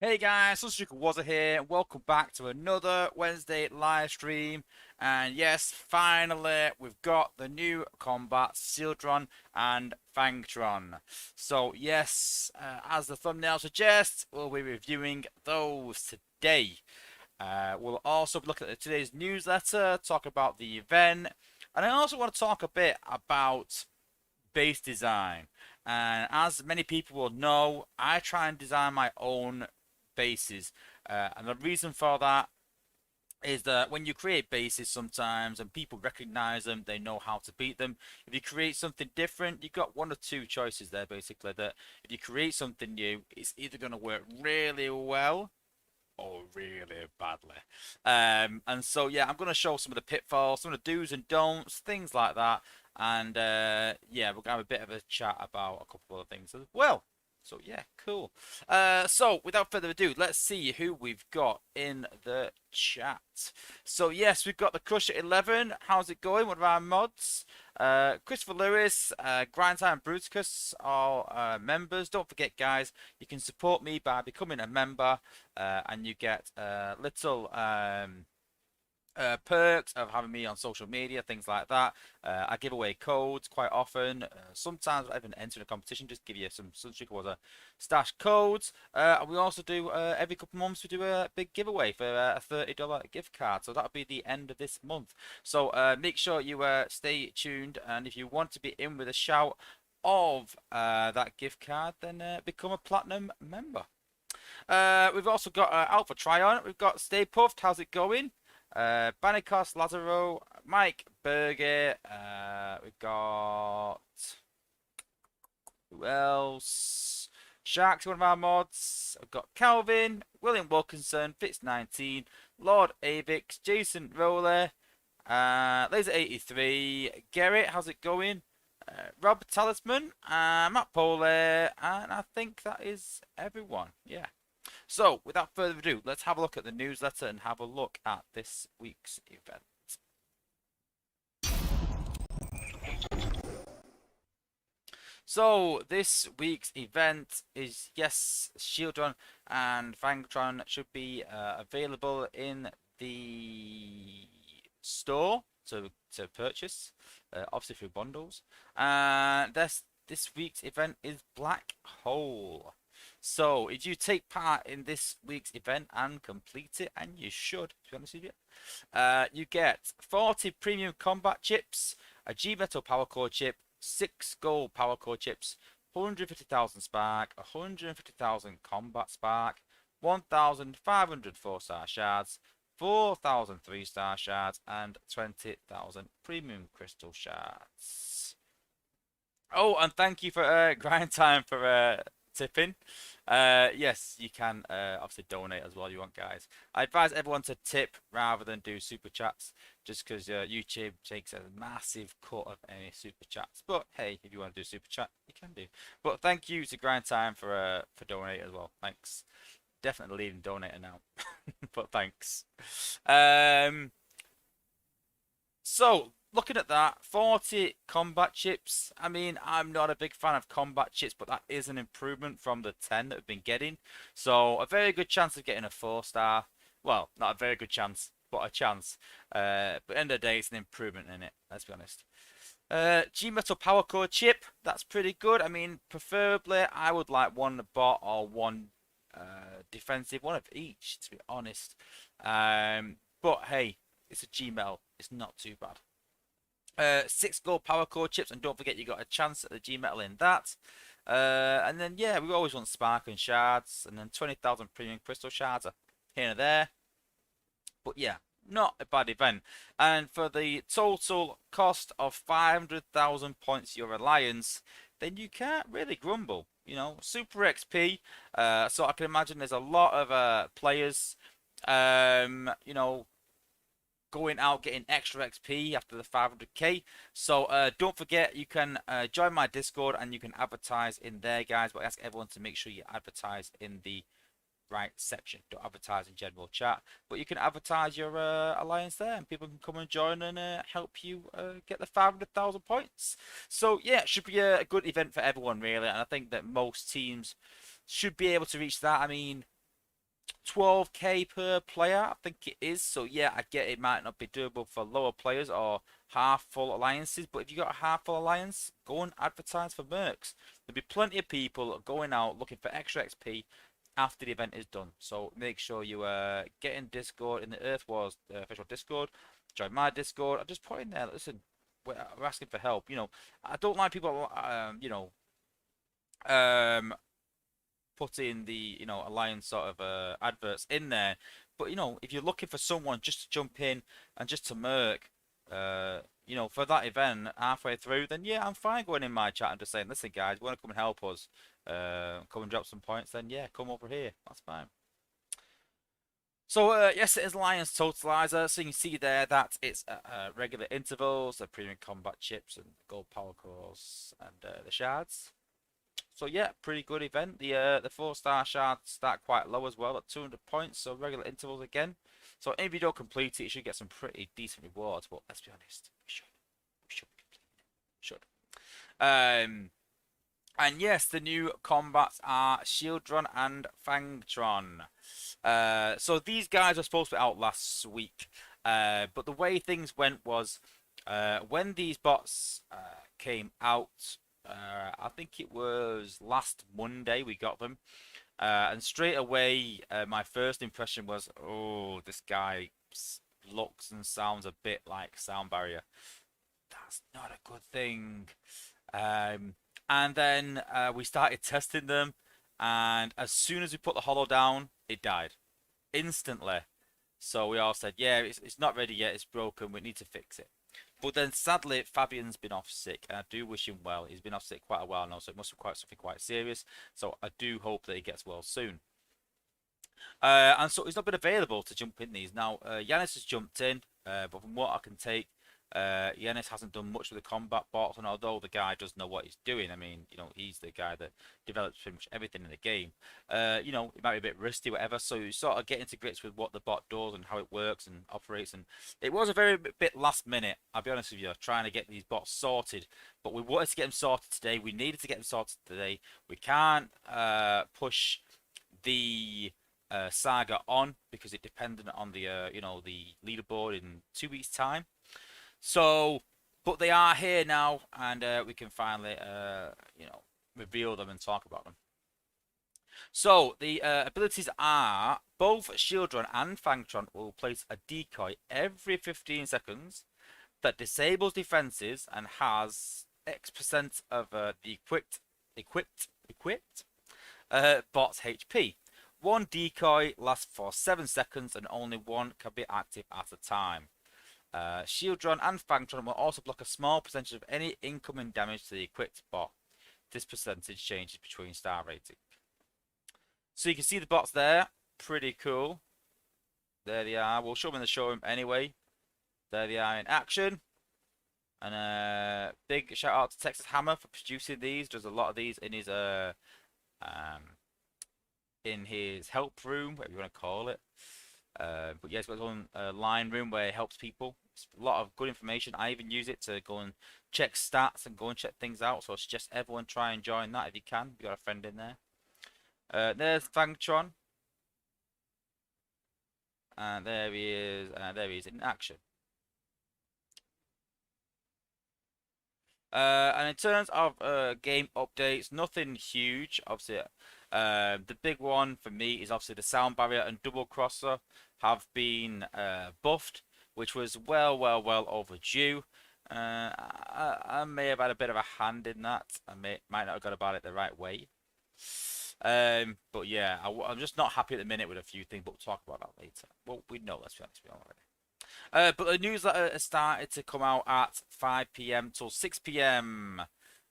Hey guys, Sunstreaker Wozza here, and welcome back to another Wednesday live stream. And yes, finally, we've got the new combat, Sheeldron and Fangtron. So yes, as the thumbnail suggests, we'll be reviewing those today. We'll also look at today's newsletter, talk about the event, and I also want to talk a bit about base design. And as many people will know, I try and design my own bases. And the reason for that is that when you create bases sometimes and people recognize them, they know how to beat them. If you create something different, you've got one or two choices there basically. That if you create something new, it's either going to work really well or really badly. And so yeah, I'm going to show some of the pitfalls, some of the do's and don'ts, things like that. And yeah, we're going to have a bit of a chat about a couple of things as well. So yeah, cool. So without further ado, let's see who we've got in the chat. So yes, we've got the Crusher 11. How's it going? One of our mods. Christopher Lewis, Grindtime Bruticus are members. Don't forget, guys, you can support me by becoming a member, and you get little perks of having me on social media, things like that. I give away codes quite often. Sometimes I even enter a competition, just give you some Sunstreaker Wozza stash codes. And we also do every couple of months we do a big giveaway for a $30 gift card. So that'll be the end of this month. So make sure you stay tuned, and if you want to be in with a shout of that gift card, then become a platinum member. We've also got Alpha Tryon. We've got Stay Puffed. How's it going? Banikos, Lazaro, Mike Berger. We've got who else? Sharks, one of our mods. I've got Calvin, William Wilkinson, Fitz19, Lord Avix, Jason Roller, Laser83, Garrett, how's it going? Rob Talisman, Matt Pole, and I think that is everyone. Yeah. So, without further ado, let's have a look at the newsletter and have a look at this week's event. So, this week's event is, yes, Sheeldron and Fangtron should be available in the store to purchase, obviously through bundles. And this week's event is Black Hole. So, if you take part in this week's event and complete it, and you should, to be honest with you, you get 40 premium combat chips, a G-Metal power core chip, 6 gold power core chips, 150,000 spark, 150,000 combat spark, 1,500 4-star shards, 4,000 3-star shards, and 20,000 premium crystal shards. Oh, and thank you for grind time for tipping. Yes, you can obviously donate as well. You want, guys. I advise everyone to tip rather than do super chats, just because YouTube takes a massive cut of any super chats. But hey, if you want to do super chat, you can do. But thank you to Grind Time for donating as well. Thanks. Definitely leaving donator now, but thanks. So, looking at that, 40 combat chips. I mean, I'm not a big fan of combat chips, but that is an improvement from the 10 that we've been getting. So, a very good chance of getting a 4-star. Well, not a very good chance, but a chance. But at the end of the day, it's an improvement in it, let's be honest. G-Metal Power Core chip, that's pretty good. I mean, preferably, I would like one bot or one defensive, one of each, to be honest. But hey, it's a G-Metal. It's not too bad. 6 gold power core chips, and don't forget you got a chance at the G-Metal in that. And then, yeah, we always want spark and shards, and then 20,000 premium crystal shards are here and there. But yeah, not a bad event. And for the total cost of 500,000 points your alliance, then you can't really grumble. You know, super XP. So I can imagine there's a lot of players, you know, going out getting extra XP after the 500k. So don't forget, you can join my Discord and you can advertise in there, guys. But I ask everyone to make sure you advertise in the right section. Don't advertise in general chat, but you can advertise your alliance there, and people can come and join and help you get the 500,000 points. So yeah, it should be a good event for everyone, really, and I think that most teams should be able to reach that. I mean, 12k per player, I think it is. So yeah, I get it might not be doable for lower players or half full alliances, but if you got a half full alliance, go and advertise for mercs. There'll be plenty of people going out looking for extra XP after the event is done. So make sure you get in Discord in the Earth Wars official Discord. Join my Discord. I just put in there. Listen, we're asking for help. I don't like people. Um, put in the alliance sort of adverts in there. But if you're looking for someone just to jump in and just to merc, for that event halfway through, then yeah, I'm fine going in my chat and just saying, listen guys, you want to come and help us, come and drop some points, then yeah, come over here. That's fine. So yes, it is Alliance Totalizer. So you can see there that it's regular intervals, the premium combat chips, and gold power cores, and the shards. So yeah, pretty good event. The 4-star shards start quite low as well at 200 points, so regular intervals again. So if you don't complete it, you should get some pretty decent rewards. But let's be honest, we should complete it. Should. And yes, the new combats are Sheeldron and Fangtron. So these guys were supposed to be out last week, but the way things went was when these bots came out. I think it was last Monday we got them. And straight away, my first impression was, oh, this guy looks and sounds a bit like Sound Barrier. That's not a good thing. And then we started testing them, and as soon as we put the hollow down, it died instantly. So we all said, yeah, it's not ready yet, it's broken, we need to fix it. But then sadly, Fabian's been off sick, and I do wish him well. He's been off sick quite a while now, so it must be something quite serious. So I do hope that he gets well soon. And so he's not been available to jump in these. Now, Yanis has jumped in, but from what I can take, Yanis hasn't done much with the combat bots, and although the guy does know what he's doing, I mean, he's the guy that develops pretty much everything in the game. It might be a bit rusty, whatever, so you sort of get to grips with what the bot does and how it works and operates, and it was a very bit last minute, I'll be honest with you, trying to get these bots sorted, but we wanted to get them sorted today, we needed to get them sorted today. We can't push the saga on because it depended on the the leaderboard in 2 weeks time. So, but they are here now, and we can finally reveal them and talk about them. So the abilities are both Sheeldron and Fangtron will place a decoy every 15 seconds that disables defenses and has X% of the equipped bot's HP. One decoy lasts for 7 seconds and only one can be active at a time. Sheeldron and Fangtron will also block a small percentage of any incoming damage to the equipped bot. This percentage changes between star rating. So you can see the bots there. Pretty cool. There they are. We'll show them in the showroom anyway. There they are in action. And big shout out to Texas Hammer for producing these. Does a lot of these in his help room, whatever you want to call it. But yeah, he's got his own line room where he helps people. It's a lot of good information. I even use it to go and check stats and go and check things out. So I suggest everyone try and join that if you can. If you got a friend in there. There's Fangtron. And there he is. And there he is in action. And in terms of game updates, nothing huge. Obviously, the big one for me is obviously the Sound Barrier and Double Crosser have been buffed, which was well overdue. I may have had a bit of a hand in that. I might not have got about it the right way. But yeah, I'm just not happy at the minute with a few things, but we'll talk about that later. Well, we know, let's be honest, we already. But the newsletter has started to come out at 5 p.m. till 6 p.m.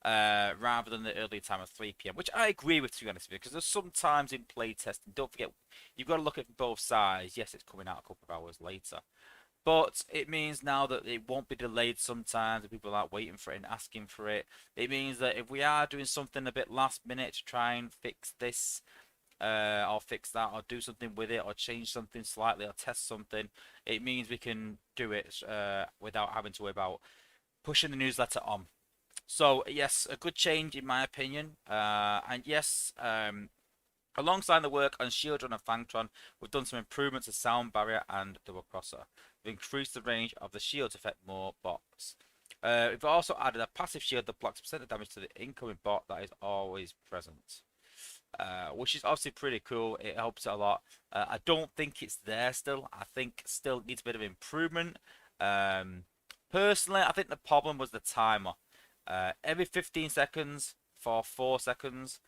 Rather than the early time of 3 p.m., which I agree with, to be honest with you, because there's sometimes in playtesting, don't forget, you've got to look at both sides. Yes, it's coming out a couple of hours later, but it means now that it won't be delayed sometimes, and people are waiting for it and asking for it. It means that if we are doing something a bit last minute to try and fix this, or fix that, or do something with it, or change something slightly, or test something, it means we can do it without having to worry about pushing the newsletter on. So yes, a good change in my opinion, and yes, Alongside the work on Sheeldron and Fangtron, we've done some improvements to Sound Barrier and Double Crosser. We've increased the range of the shield to affect more bots. We've also added a passive shield that blocks percent of damage to the incoming bot that is always present. Which is obviously pretty cool. It helps a lot. I don't think it's there still. I think still needs a bit of improvement. Um, Personally, I think the problem was the timer. Every 15 seconds for 4 seconds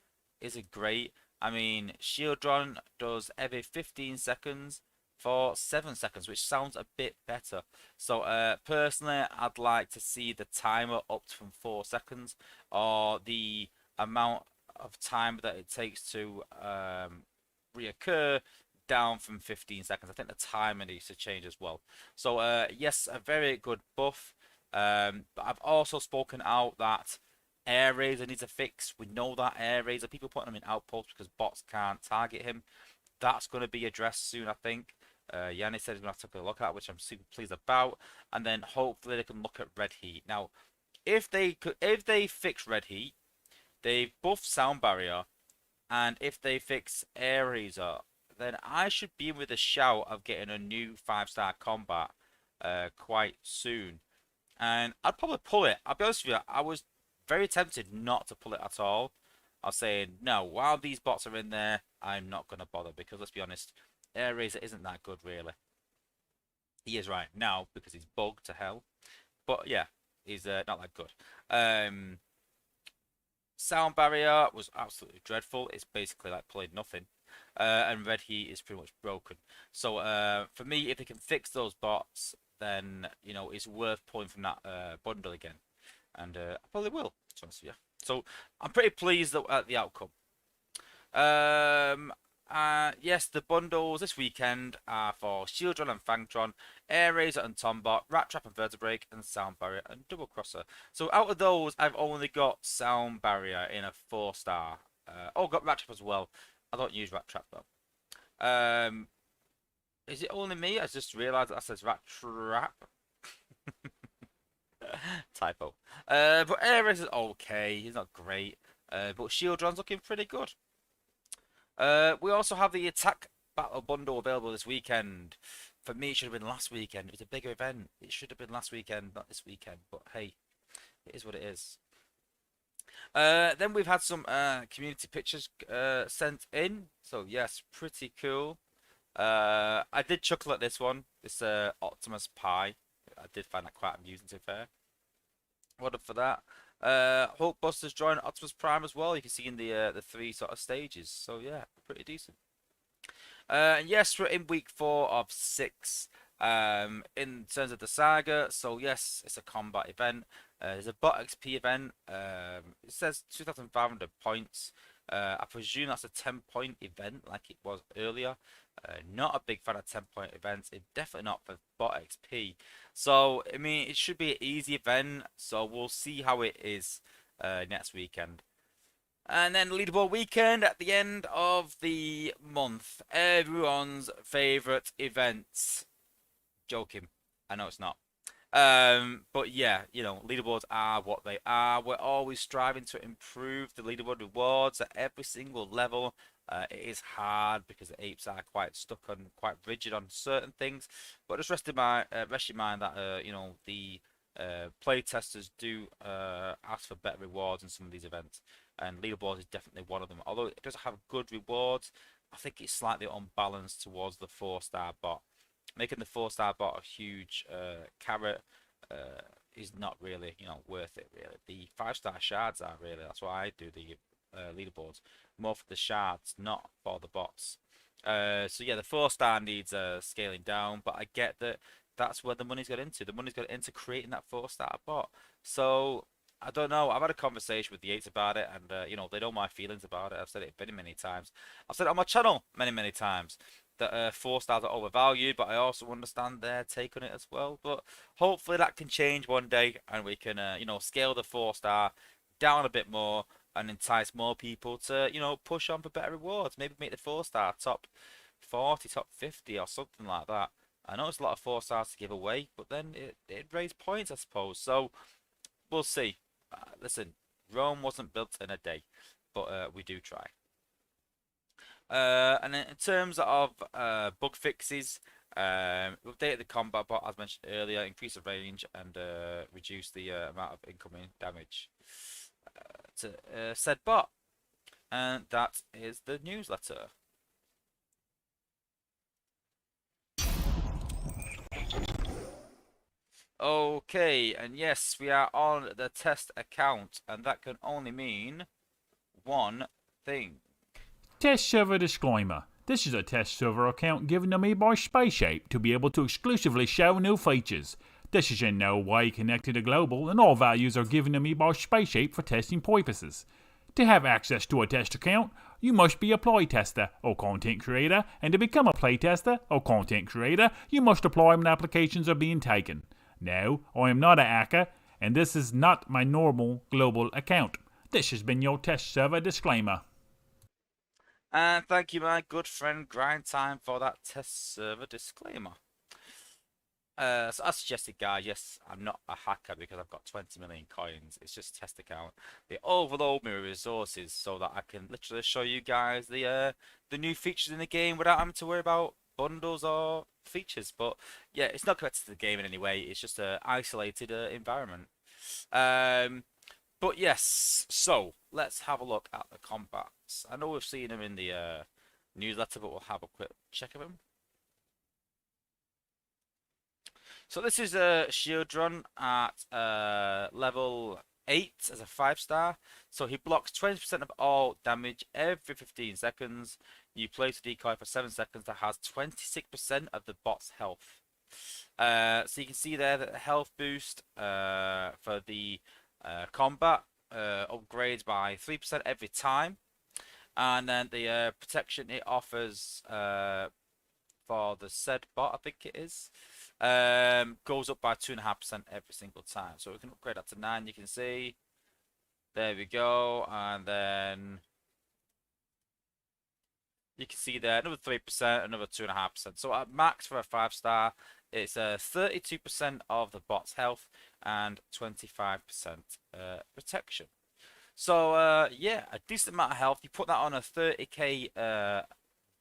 isn't great. I mean, Sheeldron does every 15 seconds for 7 seconds, which sounds a bit better. So, personally, I'd like to see the timer upped from 4 seconds, or the amount of time that it takes to reoccur down from 15 seconds. I think the timer needs to change as well. So, yes, a very good buff. But I've also spoken out that air razor needs a fix. We know that air razor, people putting them in outposts because bots can't target him. That's going to be addressed soon, I think. Yanni said he's going to have to take a look at, which I'm super pleased about. And then hopefully they can look at red heat. Now, if they fix red heat, they buff sound barrier, and if they fix air razor, then I should be with a shout of getting a new 5-star combat quite soon. And I'd probably pull it. I'll be honest with you, I was very tempted not to pull it at all. I was saying, no, while these bots are in there, I'm not going to bother because let's be honest, Air Razor isn't that good really. He is right now because he's bugged to hell. But yeah, he's not that good. Sound Barrier was absolutely dreadful. It's basically like pulling nothing. And Red Heat is pretty much broken. So for me, if they can fix those bots, then you know it's worth pulling from that bundle again, and I probably will. To be honest with you. So I'm pretty pleased at the outcome. Yes, the bundles this weekend are for Sheeldron and Fangtron, Air Razor and Tombot, Rat Trap and Vertebrake, and Sound Barrier and Double Crosser. So out of those, I've only got Sound Barrier in a 4-star. Oh, got Rat Trap as well. I don't use Rat Trap though. Is it only me? I just realised that says Rat Trap. Typo. But Ares is okay. He's not great. But Sheeldron's looking pretty good. We also have the Attack Battle Bundle available this weekend. For me, it should have been last weekend. It was a bigger event. It should have been last weekend, not this weekend. But hey, it is what it is. Then we've had some community pictures sent in. So yes, pretty cool. I did chuckle at this one. This Optimus Pie. I did find that quite amusing, to be fair. What up for that? Hulkbuster's joined Optimus Prime as well. You can see in the 3 sort of stages. So yeah, pretty decent. And yes, we're in week 4 of 6 in terms of the saga. So yes, it's a combat event. There's a bot XP event. It says 2,500 points. I presume that's a 10-point event like it was earlier. Not a big fan of 10-point events. It's definitely not for bot XP. So, I mean, it should be an easy event. So, we'll see how it is next weekend. And then leaderboard weekend at the end of the month. Everyone's favourite events. Joking. I know it's not. But yeah, you know, leaderboards are what they are. We're always striving to improve the leaderboard rewards at every single level. It is hard because the apes are quite stuck on, quite rigid on certain things. But just rest in mind that you know the play testers do ask for better rewards in some of these events, and leaderboards is definitely one of them. Although it does have good rewards, I think it's slightly unbalanced towards the 4-star bot. Making the 4-star bot a huge carrot is not really, you know, worth it. Really, the 5-star shards are really. That's why I do the leaderboards, more for the shards, not for the bots. So yeah, the 4-star needs scaling down, but I get that that's where the money's got into. The money's got into creating that 4-star bot. So I don't know. I've had a conversation with the 8s about it, and you know they know my feelings about it. I've said it many, many times. I've said it on my channel many, many times that 4-stars are overvalued, but I also understand their take on it as well. But hopefully that can change one day, and we can, you know, scale the 4-star down a bit more and entice more people to, you know, push on for better rewards. Maybe make the 4-star top 40, top 50, or something like that. I know it's a lot of 4-stars to give away, but then it raise points, I suppose. So we'll see. Listen, Rome wasn't built in a day, but we do try. And then in terms of bug fixes, updated the combat bot as mentioned earlier, increase the range and reduce the amount of incoming damage to said bot. And that is the newsletter. Okay, and yes, we are on the test account, and that can only mean one thing. Test server disclaimer. This is a test server account given to me by Spaceshape to be able to exclusively show new features. This is in no way connected to Global, and all values are given to me by Spaceshape for testing purposes. To have access to a test account, you must be a playtester or content creator, and to become a playtester or content creator, you must apply when applications are being taken. No, I am not a hacker, and this is not my normal Global account. This has been your test server disclaimer. And thank you, my good friend Grind Time, for that test server disclaimer. So as suggested, guys, yes, I'm not a hacker because I've got 20 million coins. It's just a test account. They overload me with resources so that I can literally show you guys the new features in the game without having to worry about bundles or features. But yeah, it's not connected to the game in any way. It's just an isolated environment. But yes, so let's have a look at the combats. I know we've seen them in the newsletter, but we'll have a quick check of them. So this is a Sheeldron at level 8 as a 5-star. So he blocks 20% of all damage every 15 seconds. You place a decoy for 7 seconds that has 26% of the bot's health. So you can see there that the health boost for the combat upgrades by 3% every time. And then the protection it offers for the said bot, I think it is, goes up by 2.5% every single time. So we can upgrade that to 9, you can see. There we go. And then you can see there another 3%, another 2.5%. So at max for a 5-star, it's 32% of the bot's health and 25% protection. So yeah, a decent amount of health. You put that on a 30k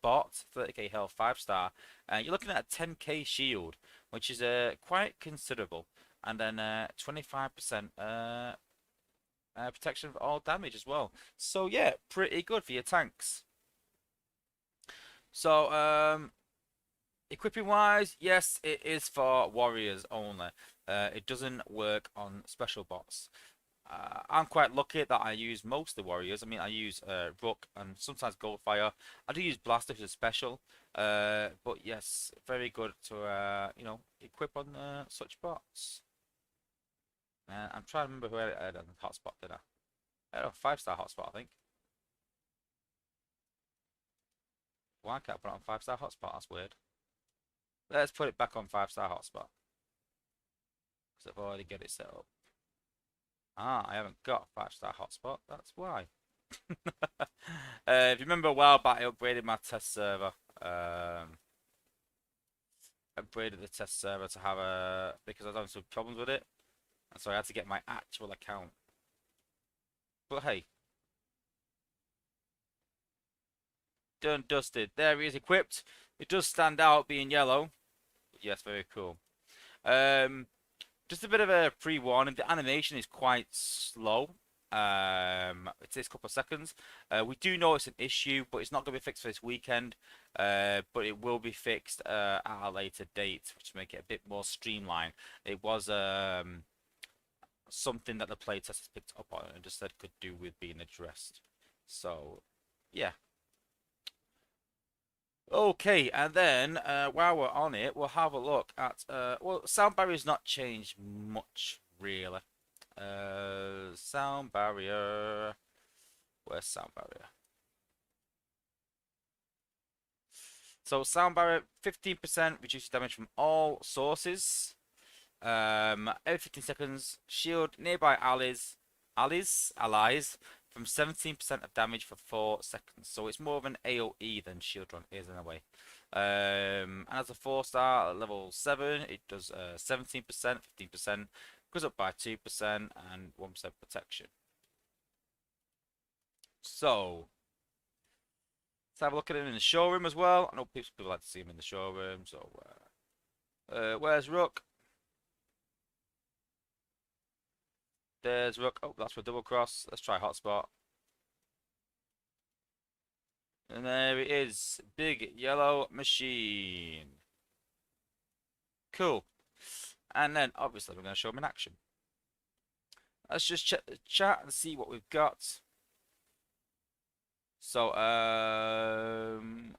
bot, 30k health 5-star, and you're looking at a 10k shield, which is quite considerable, and then 25% protection of all damage as well. So yeah, pretty good for your tanks. So equipping wise, yes, it is for warriors only. It doesn't work on special bots. I'm quite lucky that I use most of the warriors. I mean, I use Rook and sometimes Goldfire. I do use Blaster, which is special. But yes, very good to you know, equip on such bots. I'm trying to remember who I had on the hotspot, did I? I had a 5-star hotspot, I think. Why can't I put it on 5-star hotspot? That's weird. Let's put it back on 5-star hotspot, because I've already got it set up. Ah, I haven't got a 5-star hotspot. That's why. If you remember a while back, I upgraded my test server. Upgraded the test server to have a, because I was having some problems with it, and so I had to get my actual account. But hey, done dusted. There he is equipped. It does stand out being yellow. Yes, very cool. Just a bit of a pre-warning. The animation is quite slow. It takes a couple of seconds. We do know it's an issue, but it's not going to be fixed for this weekend. But it will be fixed at a later date, which will make it a bit more streamlined. It was something that the playtesters picked up on and just said could do with being addressed. So, yeah. Okay, and then while we're on it, we'll have a look at well, sound barrier's not changed much really. Sound barrier. Where's sound barrier? So sound barrier, 15% reduces damage from all sources. Every 15 seconds, shield nearby allies from 17% of damage for 4 seconds. So it's more of an AoE than Sheeldron is in a way. And as a 4-star at level 7, it does 17%, 15%, goes up by 2% and 1% protection. So Let's have a look at him in the showroom as well. I know people like to see him in the showroom. So, where's Rook? There's Rook. Oh, that's for double cross. Let's try hotspot. And there it is. Big yellow machine. Cool. And then, obviously, we're going to show him in action. Let's just check the chat and see what we've got. So,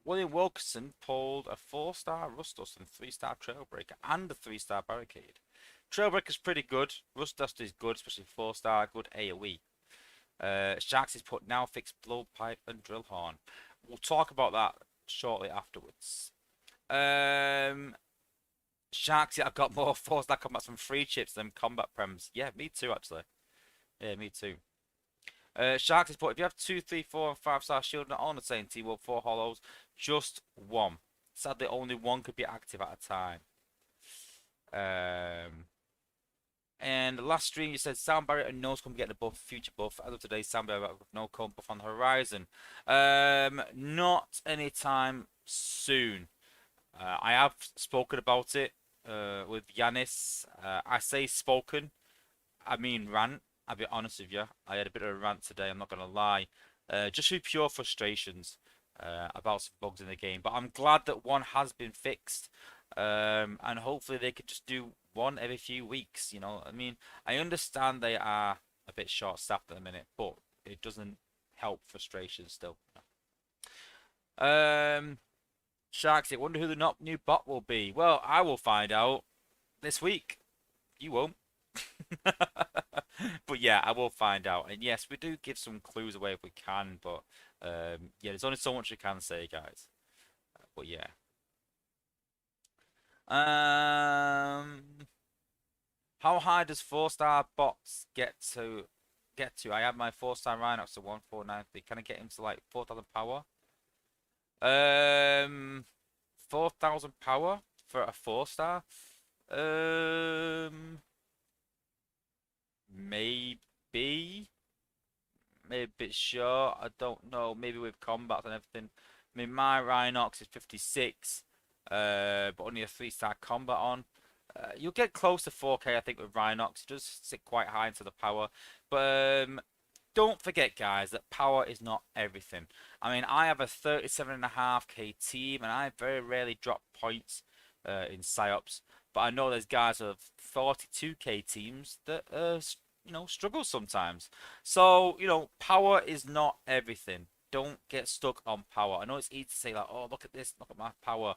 William Wilkinson pulled a 4-star Rust Dust and 3-star Trailbreaker and a 3-star Barricade. Trailbreaker's pretty good. Rust Dust is good, especially 4-star, good AoE. Sharks has put now fixed Blowpipe and Drill Horn. We'll talk about that shortly afterwards. Sharks, yeah, I've got more 4-star combats from free chips than combat prems. Yeah, me too, actually. Yeah, me too. Sharks has put, if you have 2, 3, 4, and 5-star shield not on the same team, well, 4 hollows, just 1. Sadly, only 1 could be active at a time. And the last stream you said sound barrier and nose cone getting a buff, future buff. As of today, sound barrier with no cone buff on the horizon. Not anytime soon. I have spoken about it with Yanis. I say spoken, I mean rant. I'll be honest with you. I had a bit of a rant today, I'm not going to lie. Just through pure frustrations about some bugs in the game. But I'm glad that one has been fixed. And hopefully they could just do one every few weeks. You know, I mean, I understand they are a bit short-staffed at the minute, but it doesn't help frustration still. Sharks, I wonder who the new bot will be. Well, I will find out this week. You won't. But yeah, I will find out. And yes, we do give some clues away if we can, but yeah, there's only so much we can say, guys. But yeah. How high does 4-star bots get to? I have my 4-star Rhinox to 1493. Can I get him to like 4,000 power? 4,000 power for a 4-star? Maybe. Maybe a bit short. I don't know. Maybe with combat and everything. I mean, my Rhinox is 56, but only a 3-star combat on. You'll get close to 4K, I think, with Rhinox. It does sit quite high into the power. But don't forget, guys, that power is not everything. I mean, I have a 37.5K team, and I very rarely drop points in psyops. But I know there's guys with 42K teams that you know, struggle sometimes. So, you know, power is not everything. Don't get stuck on power. I know it's easy to say like, oh, look at this, look at my power.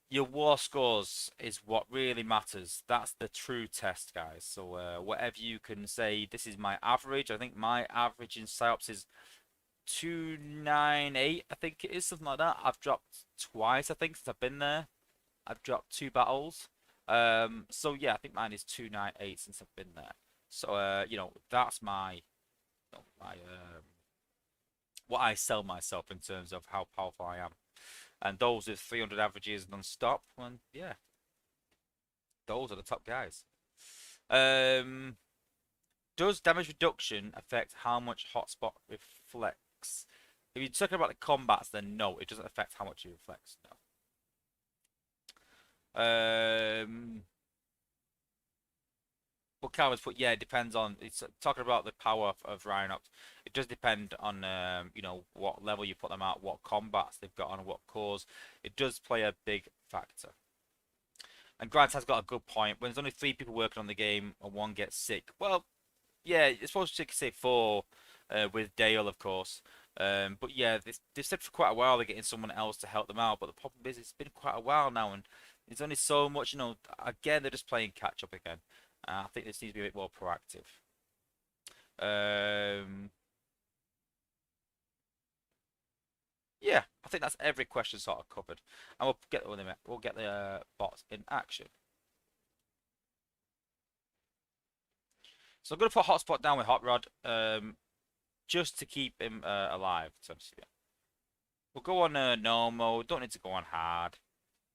Your war scores is what really matters. That's the true test, guys. So whatever you can say, this is my average. I think my average in psyops is 298. I think it is something like that. I've dropped twice, I think, since I've been there. I've dropped 2 battles. So yeah, I think mine is 298 since I've been there. So you know, that's my, you know, what I sell myself in terms of how powerful I am. And those with 300 averages non-stop, and yeah, those are the top guys. Does damage reduction affect how much hotspot reflects? If you're talking about the combats, then no, it doesn't affect how much it reflects. No. But Calvin's put, yeah, it depends on. It's talking about the power of Rhinox. It does depend on, you know, what level you put them at, what combats they've got on, what cores. It does play a big factor. And Grant has got a good point. When there's only 3 people working on the game and 1 gets sick, well, yeah, you're supposed to say 4 with Dale, of course. But yeah, they've said for quite a while they're getting someone else to help them out. But the problem is, it's been quite a while now, and there's only so much. You know, again, they're just playing catch up again. I think this needs to be a bit more proactive. Yeah, I think that's every question sort of covered, and we'll get the bots in action. So I'm gonna put Hotspot down with Hot Rod, just to keep him alive. So we'll go on normal. Don't need to go on hard.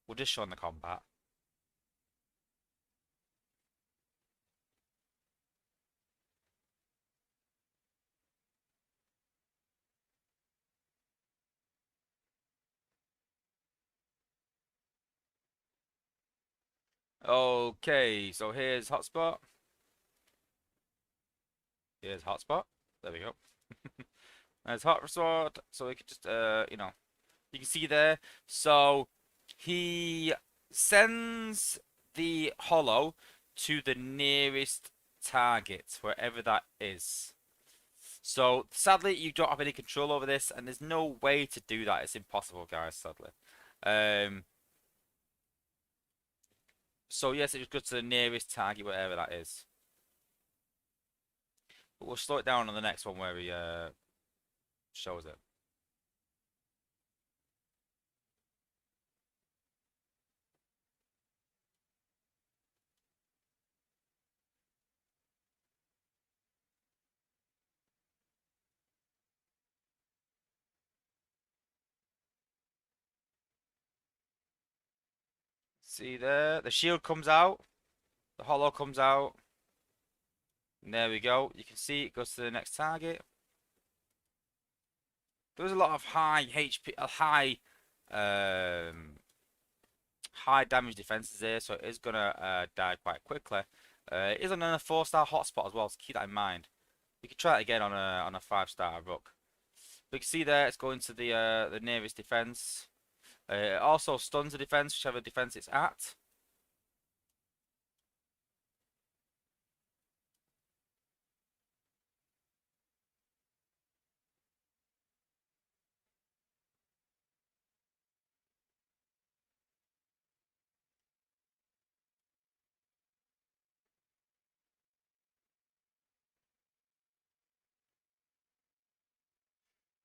We'll just show him the combat. Okay, so here's hotspot. Here's hotspot. There we go. There's hotspot. So we could just you can see there. So he sends the hollow to the nearest target, wherever that is. So sadly, you don't have any control over this, and there's no way to do that. It's impossible, guys. Sadly. Um. So yes, it just goes to the nearest target, whatever that is. But we'll slow it down on the next one where he shows it. See there, the shield comes out, the hollow comes out. And there we go. You can see it goes to the next target. There's a lot of high HP, high damage defenses there, so it is gonna die quite quickly. It is on a 4-star hotspot as well, so keep that in mind. You can try it again on a 5-star rook. But you can see there, it's going to the nearest defense. It also stuns the defense, whichever defense it's at.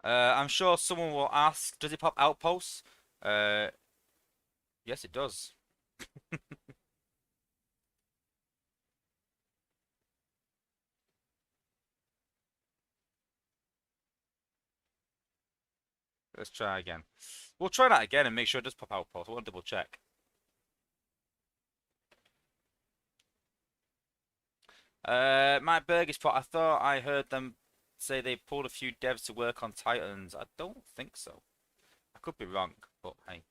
I'm sure someone will ask, does it pop outposts? Uh, yes, it does. Let's try again. We'll try that again and make sure it does pop outposts. I want to double check. My Burger Spot, I thought I heard them say they pulled a few devs to work on Titans. I don't think so. I could be wrong, but hey.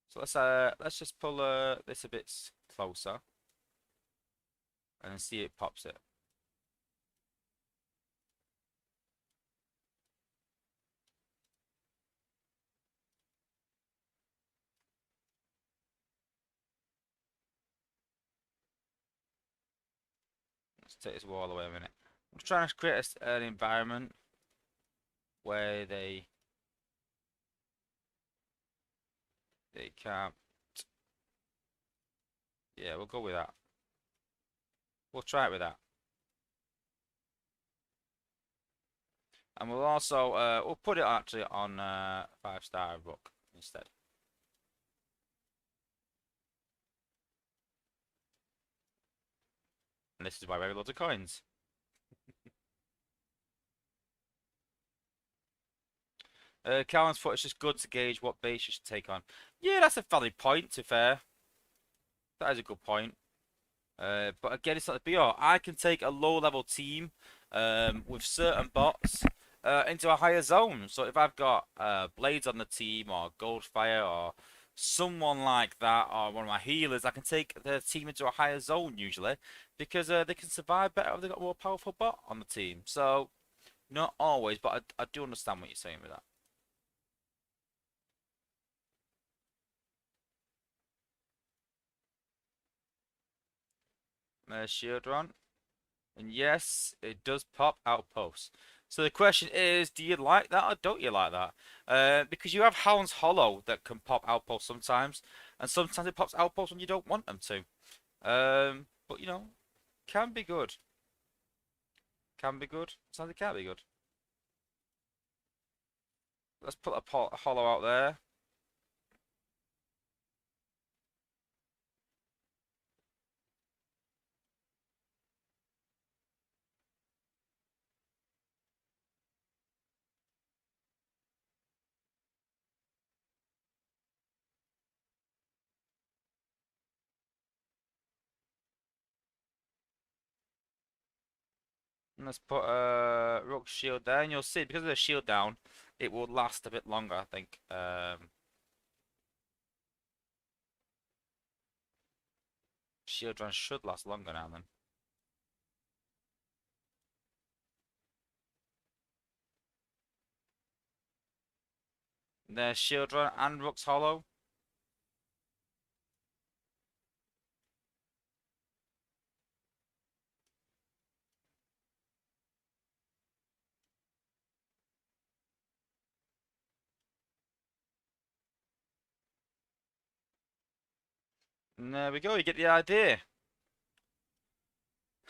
So let's just pull this a bit closer and see it pops it. Let's take this wall away a minute. I'm trying to create an environment where they can't. Yeah, we'll go with that. We'll try it with that. And we'll also we'll put it actually on 5-star rook instead. And this is why we have loads of coins. Callan's foot is just good to gauge what base you should take on. Yeah, that's a valid point, to be fair. That is a good point. But again, it's not the BR. I can take a low-level team with certain bots into a higher zone. So if I've got Blades on the team, or Goldfire, or someone like that, or one of my healers, I can take the team into a higher zone usually, because they can survive better if they've got a more powerful bot on the team. So, not always, but I do understand what you're saying with that. Sheeldron. And yes, it does pop outposts. So the question is, do you like that or don't you like that? Because you have Hound's Hollow that can pop outposts sometimes, and sometimes it pops outposts when you don't want them to. But you know, can be good. Can be good. Sometimes it can't be good. Let's put a hollow out there. And let's put a Rook Shield there, and you'll see because of the shield down, it will last a bit longer, I think. Sheeldron should last longer now then. There's Sheeldron and Rux Hollow. And there we go, you get the idea.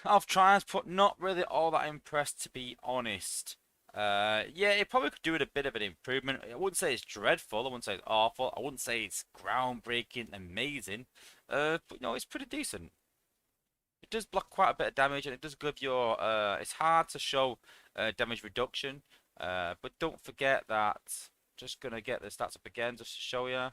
I've tried, but not really all that impressed to be honest. Yeah, it probably could do with a bit of an improvement. I wouldn't say it's dreadful. I wouldn't say it's awful. I wouldn't say it's groundbreaking, amazing. But no, it's pretty decent. It does block quite a bit of damage, and it does give your. It's hard to show damage reduction. But don't forget that. Just gonna get the stats up again just to show you.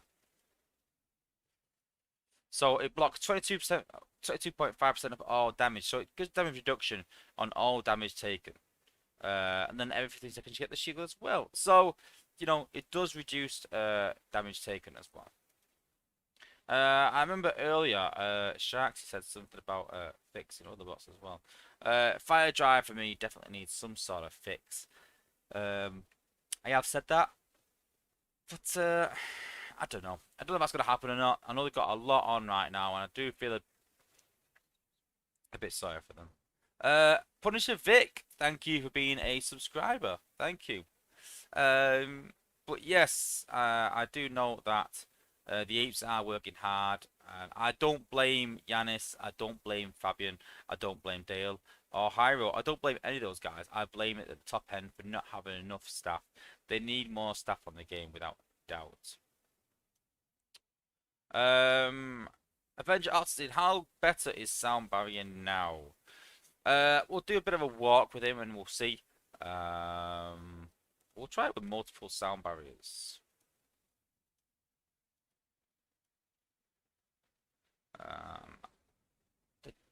So it blocks 22%, 22.5% of all damage. So it gives damage reduction on all damage taken. And then every 15 seconds you get the shield as well. So, you know, it does reduce damage taken as well. I remember earlier, Sharks said something about fixing other bots as well. Fire Drive for me definitely needs some sort of fix. I have said that, but I don't know. I don't know if that's going to happen or not. I know they've got a lot on right now, and I do feel a bit sorry for them. Punisher Vic, thank you for being a subscriber. Thank you. But yes, I do know that the apes are working hard, and I don't blame Yanis, I don't blame Fabian, I don't blame Dale or Hyro. I don't blame any of those guys. I blame it at the top end for not having enough staff. They need more staff on the game without doubt. Avenger Austin, how better is Sound Barrier now? We'll do a bit of a walk with him and we'll see. We'll try it with multiple sound barriers. Da,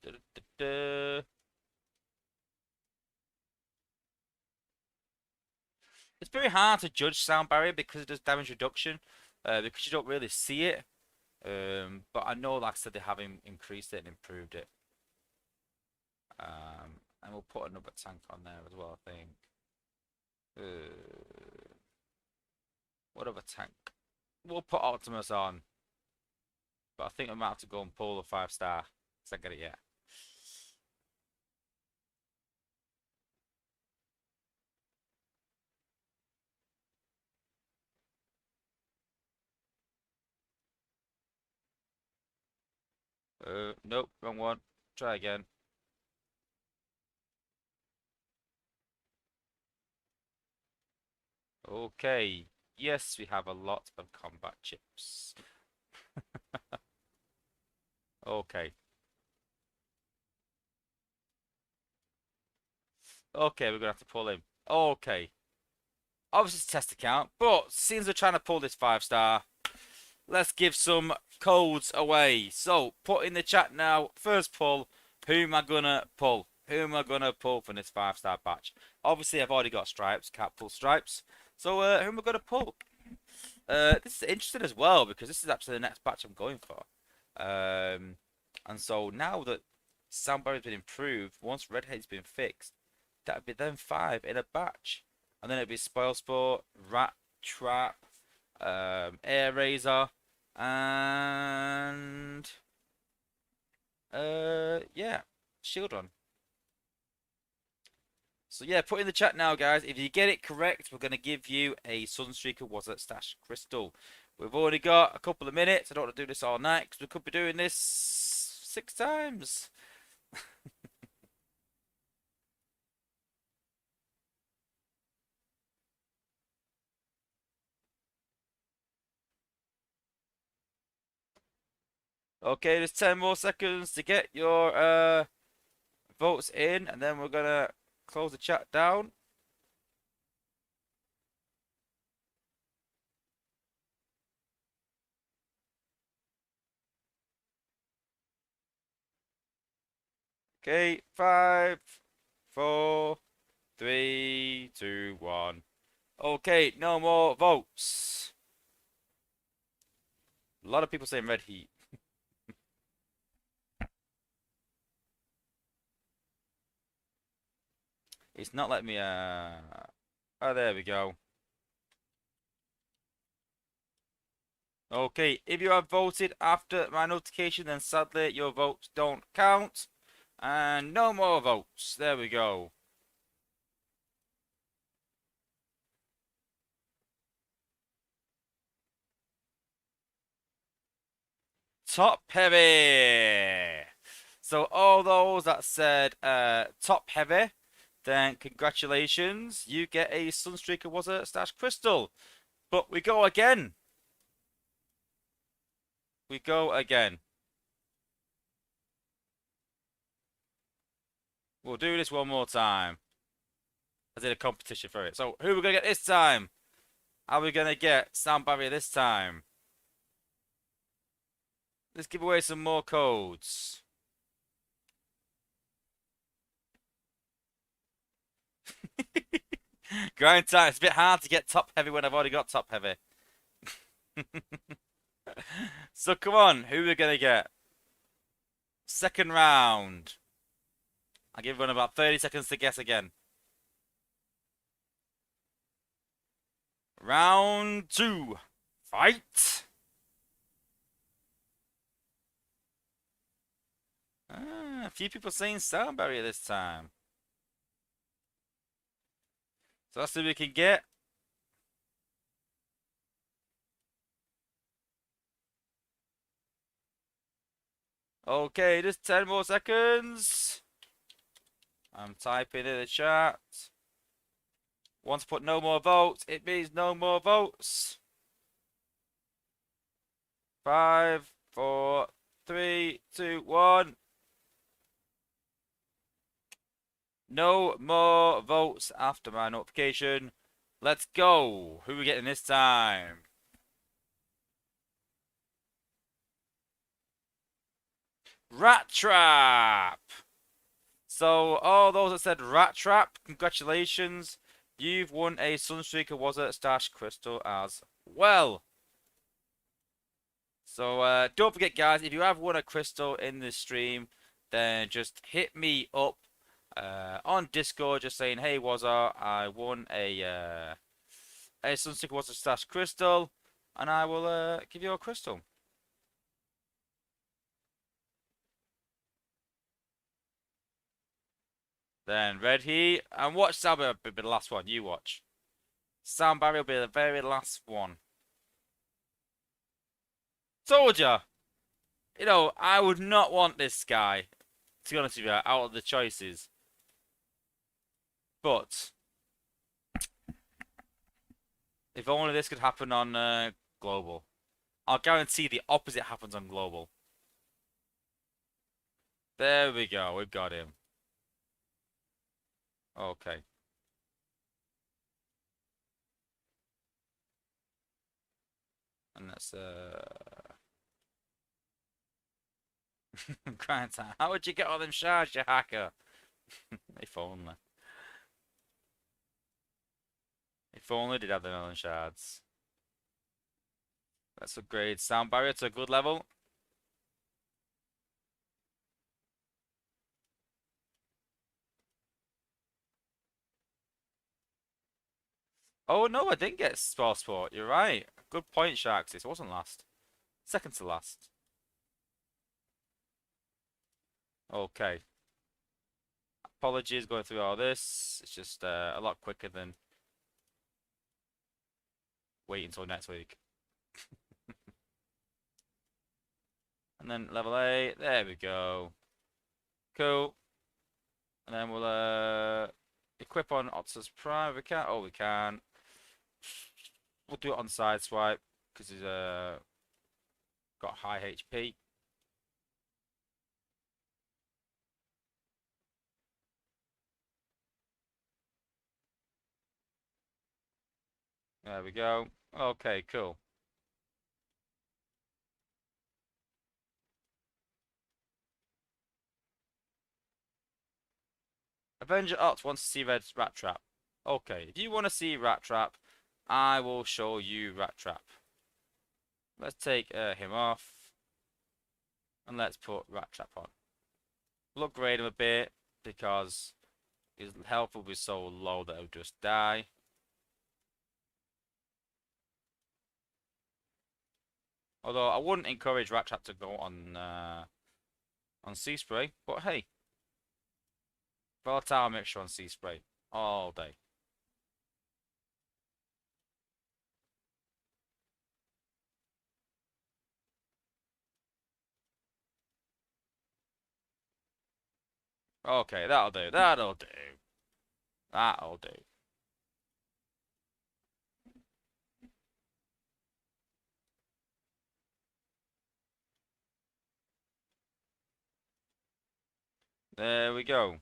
da, da, da. It's very hard to judge sound barrier because it does damage reduction, because you don't really see it. But I know, like I said, they have increased it and improved it. And we'll put another tank on there as well, I think. What other tank? We'll put Optimus on. But I think I might have to go and pull the 5-star. Because I get it yet. Nope, wrong one. Try again. Okay. Yes, we have a lot of combat chips. Okay. Okay, we're gonna have to pull him. Okay. Obviously it's a test account, but since we're trying to pull this 5-star, let's give some codes away. So, put in the chat now, first pull, who am I gonna pull? Who am I gonna pull for this 5-star batch? Obviously, I've already got stripes, can't pull stripes. So, who am I gonna pull? This is interesting as well, because this is actually the next batch I'm going for. And so, now that sound barrier's been improved, once Redhead's been fixed, that'd be then 5 in a batch. And then it'd be Spoil Sport, Rat Trap, Air Razor, and yeah, Sheeldron. So yeah, put in the chat now, guys. If you get it correct, we're gonna give you a Sunstreaker Wozza Stash Crystal. We've already got a couple of minutes. I don't want to do this all night because we could be doing this 6 times. Okay, there's 10 more seconds to get your votes in, and then we're gonna close the chat down. Okay, 5, 4, 3, 2, 1. Okay, no more votes. A lot of people saying red heat. It's not letting me, Oh, there we go. Okay, if you have voted after my notification, then sadly your votes don't count. And no more votes. There we go. Top heavy. So all those that said top heavy, then congratulations. You get a Sunstreaker Wozza Stash Crystal. But we go again. We go again. We'll do this one more time. I did a competition for it. So who are we going to get this time? Are we going to get Sound Barrier this time? Let's give away some more codes. Grind time. It's a bit hard to get top heavy when I've already got top heavy. So come on, who are we going to get? Second round. I'll give everyone about 30 seconds to guess again. Round 2. Fight! A few people saying Sound Barrier this time. So that's what we can get. Okay, just 10 more seconds. I'm typing in the chat. Want to put no more votes? It means no more votes. 5, 4, 3, 2, 1. No more votes after my notification. Let's go. Who are we getting this time? Rat Trap. So all those that said Rat Trap, congratulations. You've won a Sunstreaker Wozza Stash Crystal as well. So don't forget, guys, if you have won a crystal in this stream, then just hit me up on Discord, just saying, "Hey, Wozza, I won a Sunstreaker Wozza Stash Crystal," and I will give you a crystal. Then Red Heat, and watch Sound Barrier will be the last one. You watch. Sound Barrier will be the very last one. Told ya. You know, I would not want this guy, to be honest with you, out of the choices. But if only this could happen on Global. I'll guarantee the opposite happens on Global. There we go. We've got him. Okay. And that's grind time. How would you get all them shards, you hacker? If only. If only did have the million shards. Let's upgrade Sound Barrier to a good level. Oh no, I didn't get Sport. You're right. Good point, Sharks. It wasn't last. Second to last. Okay. Apologies going through all this. It's just a lot quicker than waiting until next week. And then level 8. There we go. Cool. And then we'll equip on Optus Prime if we can. Oh, we can. We'll do it on Sideswipe because he's got high HP. There we go. Okay, cool. Avenger Ops wants to see Rat Trap. Okay, if you want to see Rat Trap, I will show you Rat Trap. Let's take him off. And let's put Rat Trap on. We'll upgrade him a bit because His health will be so low that he'll just die. Although I wouldn't encourage Rat Trap to go on Sea Spray, but hey, volatile mixture on Sea Spray all day. Okay, that'll do. That'll do. That'll do. There we go.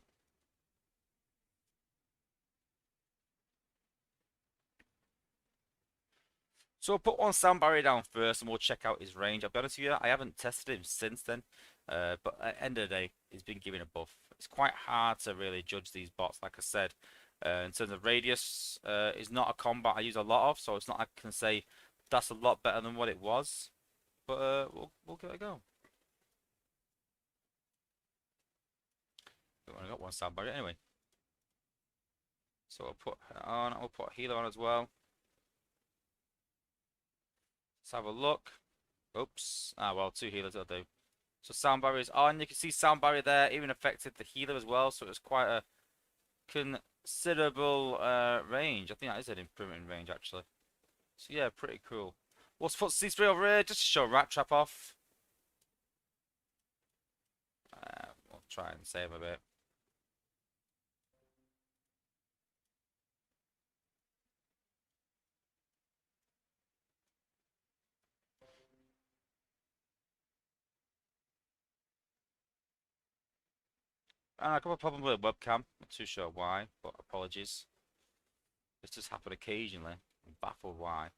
So we'll put one sound barrier down first and we'll check out his range. I'll be honest with you, I haven't tested him since then. But at the end of the day, he's been given a buff. It's quite hard to really judge these bots, like I said. In terms of radius, is not a combat I use a lot of, so it's not I can say that's a lot better than what it was. But we'll give it a go. I got one sound barrier anyway. So we'll put her on. We'll put healer on as well. Let's have a look. Oops. Ah, well, 2 healers will do. So sound barrier is on. You can see sound barrier there even affected the healer as well. So it was quite a considerable range. I think that is an improvement in range actually. So yeah, pretty cool. Let's put C3 over here just to show Rat Trap off. We'll try and save a bit. I got a problem with the webcam. Not too sure why, but apologies. This just happened occasionally. I'm baffled why.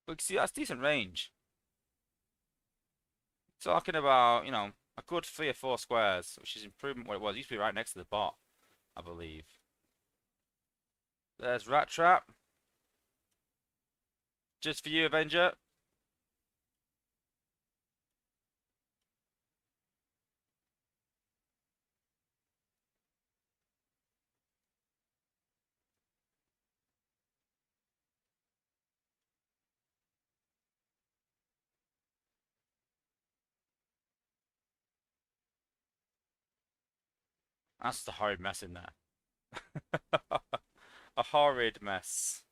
But see, that's decent range. Talking about, you know, a good 3 or 4 squares, which is improvement what it was. It used to be right next to the bot, I believe. There's Rat Trap. Just for you, Avenger. That's the horrid mess in there. A horrid mess.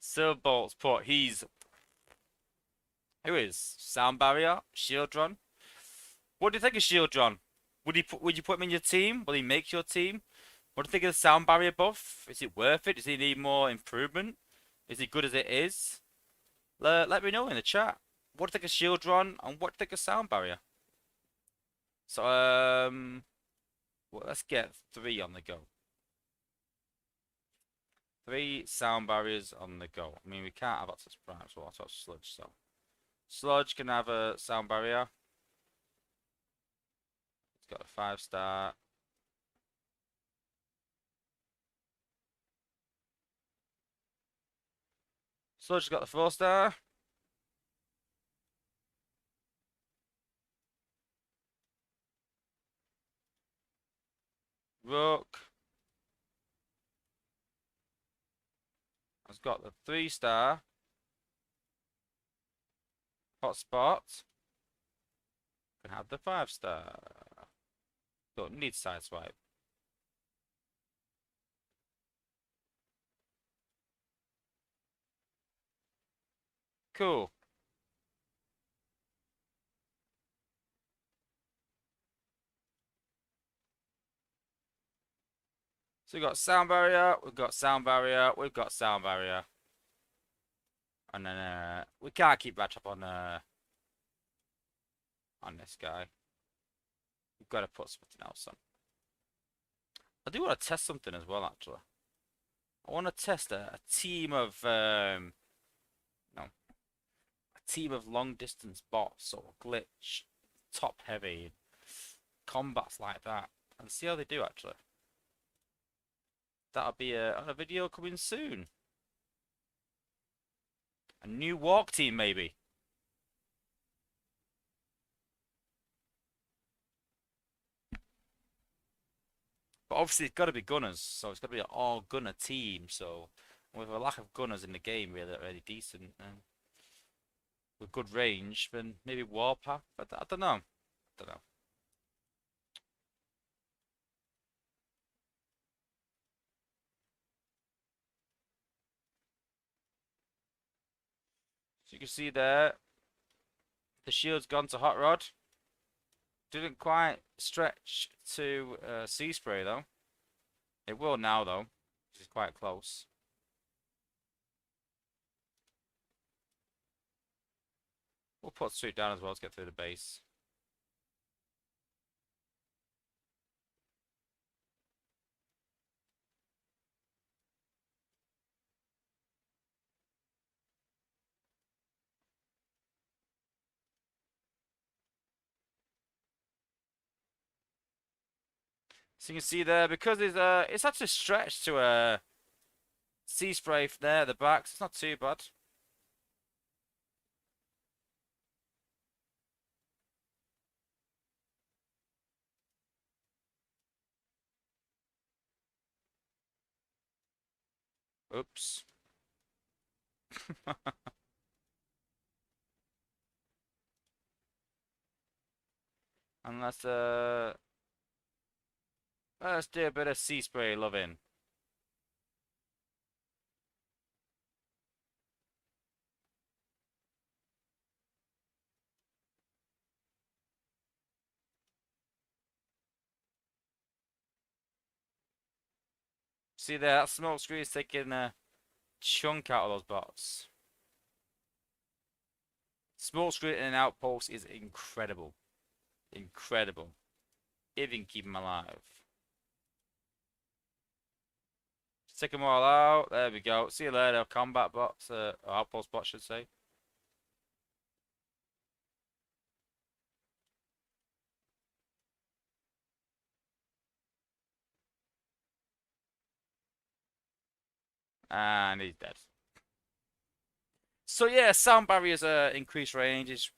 Silbolt's put. Who is? Sound Barrier? Sheeldron? What do you think of Sheeldron? Would you put him in your team? Will he make your team? What do you think of the Sound Barrier buff? Is it worth it? Does he need more improvement? Is he good as it is? Let me know in the chat. What do you think of Sheeldron and what do you think of Sound Barrier? So well, let's get 3 on the go. 3 sound barriers on the go. I mean, we can't have access prime, so I'll touch Sludge. So Sludge can have a sound barrier. It's got a 5-star. Sludge's got the 4-star. Rook has got the 3-star. Hotspot can have the 5-star. Don't need sideswipe. Cool. So we've got sound barrier, we've got sound barrier, we've got sound barrier. And then we can't keep Rat Trap on this guy. We've got to put something else on. I do want to test something as well, actually. I want to test a team of no, a team of long distance bots or glitch top heavy combats like that and see how they do actually. That'll be on a video coming soon. A new walk team maybe. But obviously it's got to be gunners, so it's got to be an all gunner team. So with a lack of gunners in the game, really decent and with good range, then maybe Warpath. But I don't know. I don't know. So you can see there, the shield's gone to Hot Rod. Didn't quite stretch to Sea Spray though. It will now though, which is quite close. We'll put Suit down as well to get through the base. So you can see there, because it's actually stretched to a Sea Spray there at the back, so it's not too bad. Oops. And let's do a bit of Sea Spray loving. See there, that smoke screen is taking a chunk out of those bots. Smoke screen in an outpost is incredible. Incredible. If you can keep them alive. Take them all out. There we go. See you later, combat bots. Or outpost bots, should say. And he's dead. So yeah, sound barriers increased range is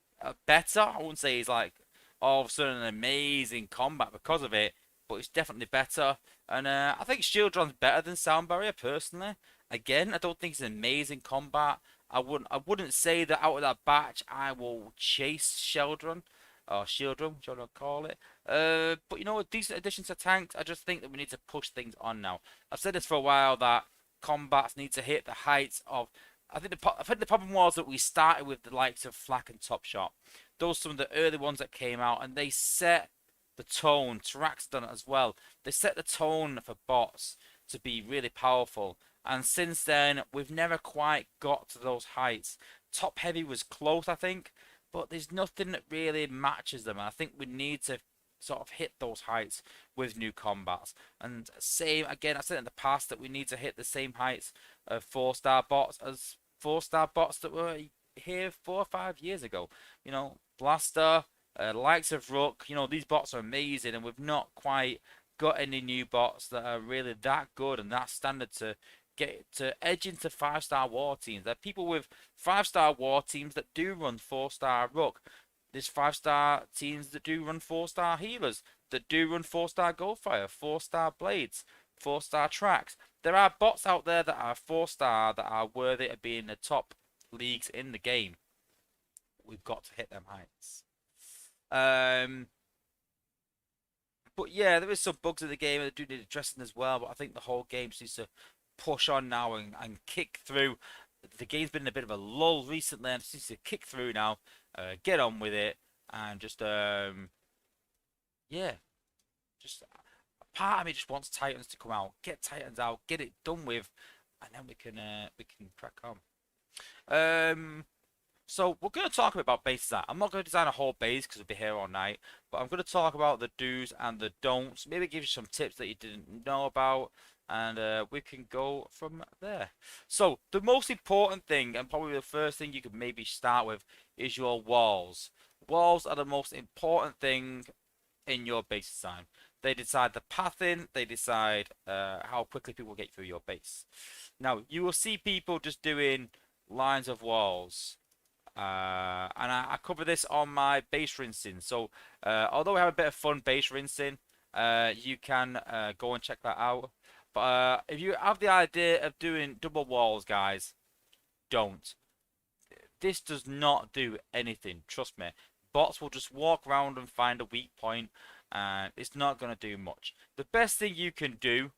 better. I wouldn't say he's like all of a sudden an amazing combat because of it, but it's definitely better. And I think Sheeldron's better than sound barrier personally. Again, I don't think it's an amazing combat. I wouldn't say that out of that batch I will chase Sheeldron or Sheeldron, which you want to call it. But you know, a decent addition to tanks. I just think that we need to push things on now. I've said this for a while that combats need to hit the heights of. I think the problem was that we started with the likes of Flak and Top Shot. Those some of the early ones that came out, and they set the tone. Tarax done it as well. They set the tone for bots to be really powerful. And since then, we've never quite got to those heights. Top Heavy was close, I think, but there's nothing that really matches them. And I think we need to sort of hit those heights with new combats. And same again, I said in the past that we need to hit the same heights of 4-star bots as 4-star bots that were here 4 or 5 years ago. You know, Blaster, likes of Rook. You know, these bots are amazing, and we've not quite got any new bots that are really that good and that standard to get to edge into 5-star war teams. There are people with 5-star war teams that do run 4-star Rook. There's 5-star teams that do run 4-star healers, that do run 4-star Goldfire, 4-star Blades, 4-star Tracks. There are bots out there that are 4-star that are worthy of being the top leagues in the game. We've got to hit them heights. But yeah, there is some bugs in the game that do need addressing as well. But I think the whole game needs to push on now and kick through. The game's been in a bit of a lull recently, and it needs to kick through now, get on with it, and just yeah, just part of me just wants Titans to come out, get Titans out, get it done with, and then we can crack on. So we're going to talk a bit about bases. I'm not going to design a whole base because we'll be here all night, but I'm going to talk about the do's and the don'ts. Maybe give you some tips that you didn't know about, and we can go from there. So the most important thing, and probably the first thing you could maybe start with, is your walls. Walls are the most important thing in your base design. They decide the pathing, they decide how quickly people get through your base. Now, you will see people just doing lines of walls. And I cover this on my base rinsing. So, although we have a bit of fun base rinsing, you can go and check that out. But if you have the idea of doing double walls, guys, don't. This does not do anything. Trust me. Bots will just walk around and find a weak point, and it's not going to do much. The best thing you can do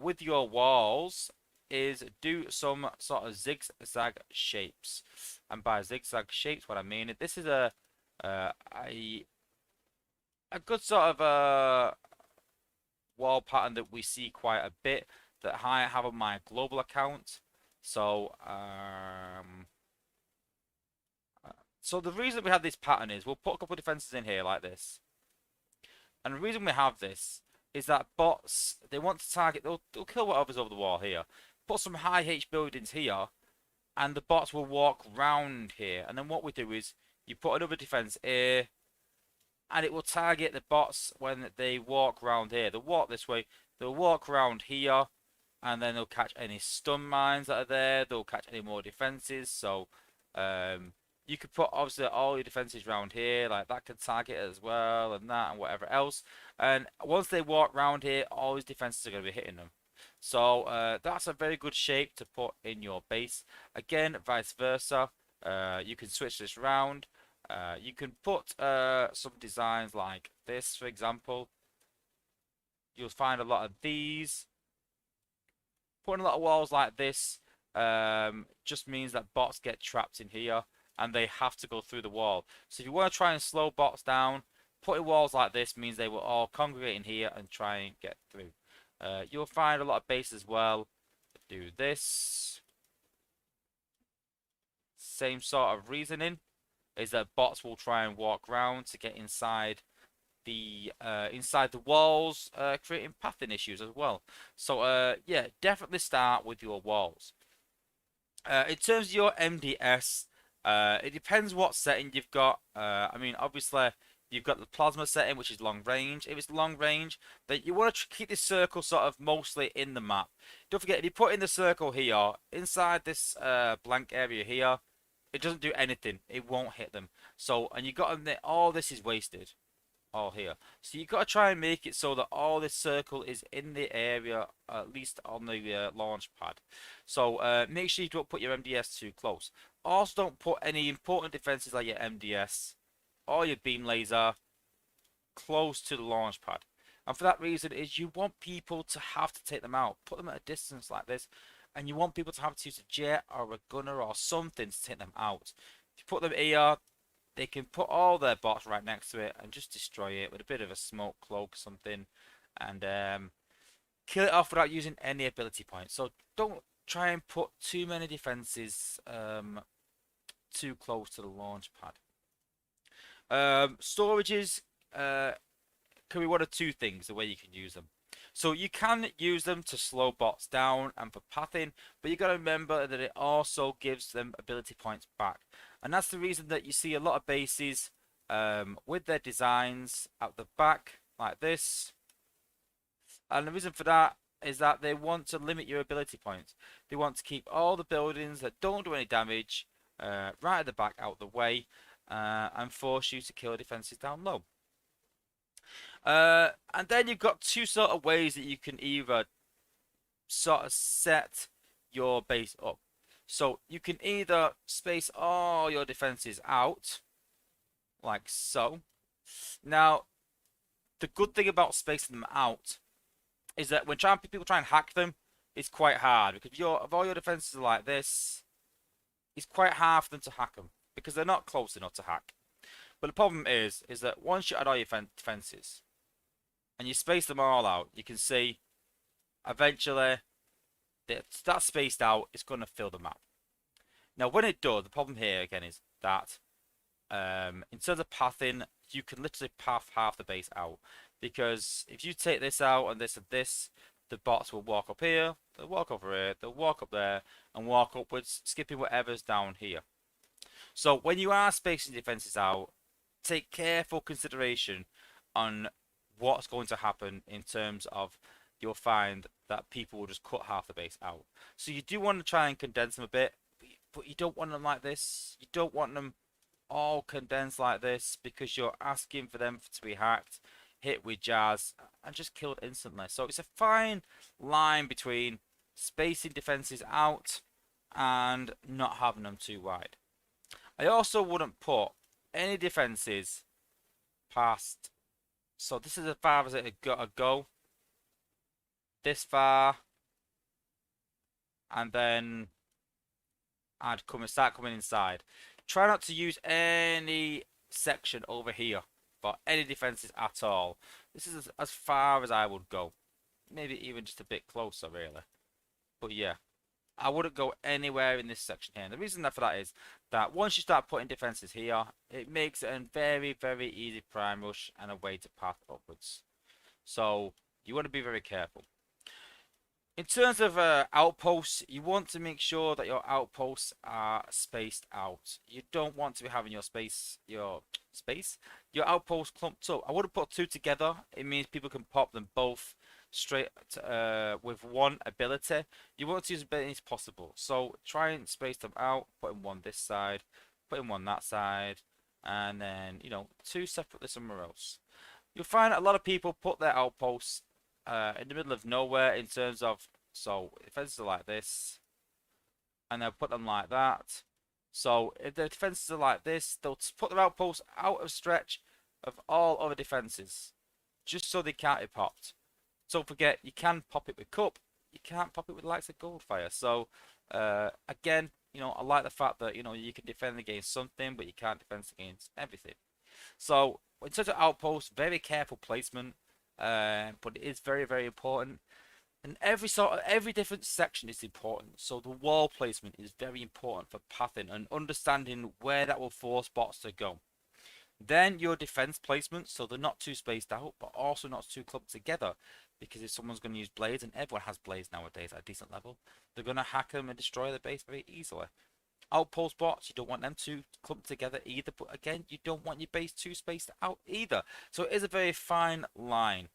with your walls is do some sort of zigzag shapes. And by zigzag shapes, what I mean is this is uh, a a good sort of wall pattern that we see quite a bit that I have on my global account. So so the reason we have this pattern is we'll put a couple of defenses in here like this. And the reason we have this is that bots, they want to target, they'll kill whatever's over the wall here. Put some high H buildings here, and the bots will walk round here. And then what we do is you put another defense here, and it will target the bots when they walk around here. They'll walk this way, they'll walk around here, and then they'll catch any stun mines that are there. They'll catch any more defenses. So you could put obviously all your defenses around here, like that can target it as well, and that and whatever else. And once they walk around here, all these defenses are going to be hitting them. So that's a very good shape to put in your base. Again, vice versa. You can switch this around. You can put some designs like this, for example. You'll find a lot of these. Putting a lot of walls like this just means that bots get trapped in here and they have to go through the wall. So if you want to try and slow bots down, putting walls like this means they will all congregate in here and try and get through. You'll find a lot of bases as well that do this. Same sort of reasoning is that bots will try and walk around to get inside the walls, creating pathing issues as well. So yeah, definitely start with your walls. In terms of your MDS, it depends what setting you've got. I mean, obviously you've got the plasma setting, which is long range. If it's long range, then you want to keep this circle sort of mostly in the map. Don't forget, if you put in the circle here, inside this blank area here, it doesn't do anything. It won't hit them. So, and you got to admit, all this is wasted. All here. So you got to try and make it so that all this circle is in the area, at least on the launch pad. So make sure you don't put your MDS too close. Also, don't put any important defenses like your MDS or your beam laser close to the launch pad. And for that reason is you want people to have to take them out. Put them at a distance like this. And you want people to have to use a jet or a gunner or something to take them out. If you put them here, they can put all their bots right next to it and just destroy it with a bit of a smoke cloak or something. And kill it off without using any ability points. So don't try and put too many defenses too close to the launch pad. Storages can be one of two things, the way you can use them. So you can use them to slow bots down and for pathing, but you got to remember that it also gives them ability points back. And that's the reason that you see a lot of bases with their designs at the back like this. And the reason for that is that they want to limit your ability points. They want to keep all the buildings that don't do any damage right at the back out of the way and force you to kill defenses down low. And then you've got two sort of ways that you can either sort of set your base up. So you can either space all your defenses out, like so. Now, the good thing about spacing them out is that when people try and hack them, it's quite hard. Because if all your defenses are like this, it's quite hard for them to hack them. Because they're not close enough to hack. But the problem is that once you add all your defenses, and you space them all out, you can see eventually that spaced out is going to fill the map. Now, when it does, the problem here again is that in terms of pathing, you can literally path half the base out. Because if you take this out and this, the bots will walk up here, they'll walk over here, they'll walk up there, and walk upwards, skipping whatever's down here. So when you are spacing defenses out, take careful consideration on what's going to happen in terms of you'll find that people will just cut half the base out. So you do want to try and condense them a bit, but you don't want them like this. You don't want them all condensed like this because you're asking for them to be hacked, hit with jazz, and just killed instantly. So it's a fine line between spacing defenses out and not having them too wide. I also wouldn't put any defenses past. So this is as far as it got to go. This far, and then I'd start coming inside. Try not to use any section over here for any defenses at all. This is as far as I would go. Maybe even just a bit closer, really. But yeah, I wouldn't go anywhere in this section here. And the reason for that is that once you start putting defenses here, it makes it a very, very easy prime rush and a way to path upwards. So you want to be very careful. In terms of outposts, you want to make sure that your outposts are spaced out. You don't want to be having your outposts clumped up. I wouldn't put two together. It means people can pop them both straight with one ability. You want to use as many as possible. So try and space them out. Putting one this side, putting one that side, and then two separately somewhere else. You'll find a lot of people put their outposts in the middle of nowhere in terms of, so defenses are like this and they'll put them like that. So if the defenses are like this, they'll put their outposts out of stretch of all other defenses just so they can't be popped. Don't forget, you can pop it with cup, you can't pop it with the likes of goldfire. So again, I like the fact that you can defend against something but you can't defend against everything. So in terms of outposts, very careful placement. But it is very, very important, and every different section is important. So the wall placement is very important for pathing and understanding where that will force bots to go. Then your defense placement, so they're not too spaced out, but also not too clumped together. Because if someone's going to use blades, and everyone has blades nowadays at a decent level, they're going to hack them and destroy the base very easily. Outpost bots, you don't want them to clump together either, but again, you don't want your base too spaced out either. So it is a very fine line.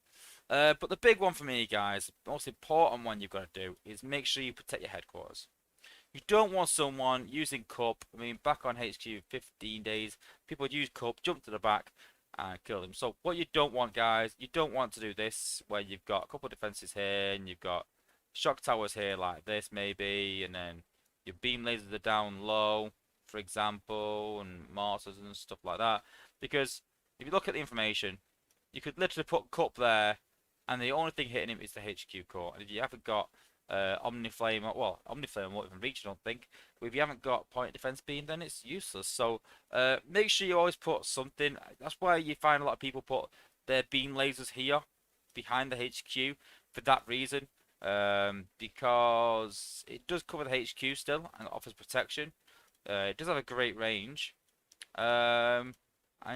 But the big one for me, guys, the most important one you've got to do is make sure you protect your headquarters. You don't want someone using cup. I mean, back on HQ 15 days, people would use cup, jump to the back, and kill them. So what you don't want, guys, you don't want to do this where you've got a couple of defenses here and you've got shock towers here like this maybe, and then your beam lasers are down low, for example, and mortars and stuff like that. Because if you look at the information, you could literally put cup there, and the only thing hitting him is the HQ core. And if you haven't got Omniflame, well, Omniflame won't even reach, I don't think. But if you haven't got point defense beam, then it's useless. So make sure you always put something. That's why you find a lot of people put their beam lasers here behind the HQ for that reason. Because it does cover the HQ still and offers protection. It does have a great range. And